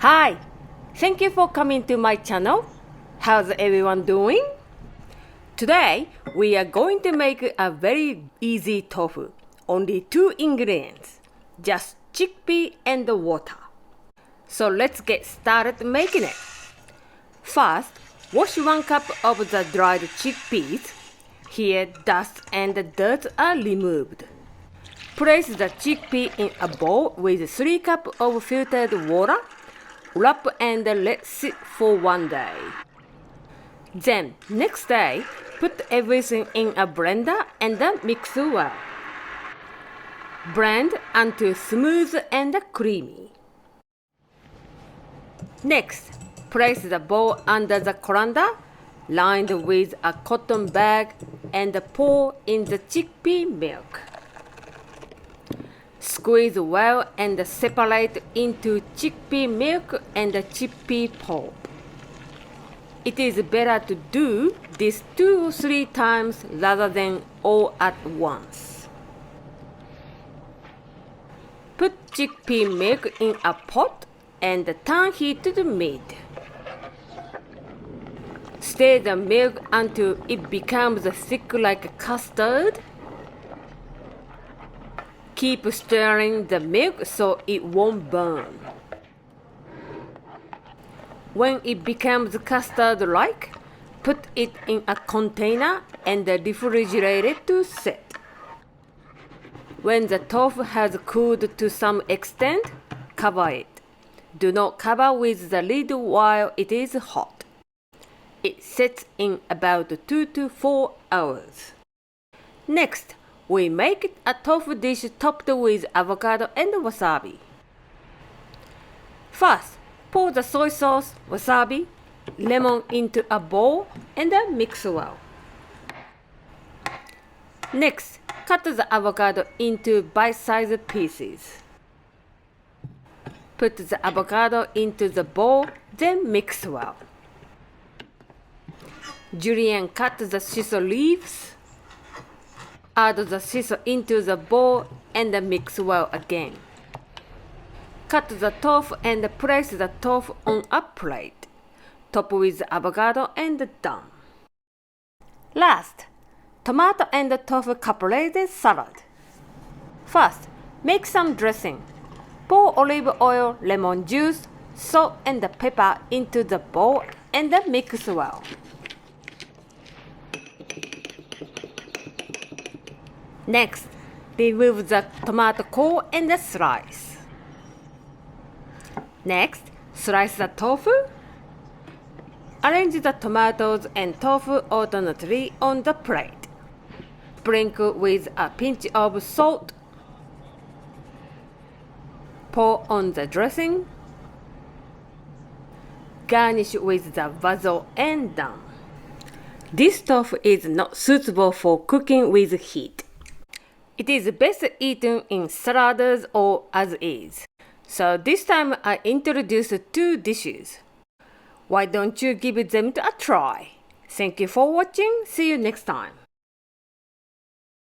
Hi! Thank you for coming to my channel. How's everyone doing? Today, we are going to make a very easy tofu. Only 2 ingredients, just chickpea and water. So let's get started making it. First, wash 1 cup of the dried chickpeas. Here, dust and dirt are removed. Place the chickpea in a bowl with 3 cups of filtered water. Wrap and let sit for 1 day. Then, next day, put everything in a blender and mix well. Blend until smooth and creamy. Next, place the bowl under the colander, lined with a cotton bag, and pour in the chickpea milk. Squeeze well and separate into chickpea milk and chickpea pulp. It is better to do this 2 or 3 times rather than all at once. Put chickpea milk in a pot and turn heat to the mid. Stir the milk until it becomes thick like custard. Keep stirring the milk so it won't burn. When it becomes custard-like, put it in a container and refrigerate it to set. When the tofu has cooled to some extent, cover it. Do not cover with the lid while it is hot. It sets in about 2 to 4 hours. Next, we make a tofu dish topped with avocado and wasabi. First, pour the soy sauce, wasabi, lemon into a bowl and mix well. Next, cut the avocado into bite-sized pieces. Put the avocado into the bowl, then mix well. Julienne cut the scissor leaves. Add the scissor into the bowl and mix well again. Cut the tofu and place the tofu on a plate. Top with avocado and done. Last, tomato and tofu caprese salad. First, make some dressing. Pour olive oil, lemon juice, salt and pepper into the bowl and mix well. Next, remove the tomato core and slice. Next, slice the tofu. Arrange the tomatoes and tofu alternately on the plate. Sprinkle with a pinch of salt. Pour on the dressing. Garnish with the basil and done. This tofu is not suitable for cooking with heat. It is best eaten in salads or as is. So this time I introduced 2 dishes. Why don't you give them a try? Thank you for watching. See you next time.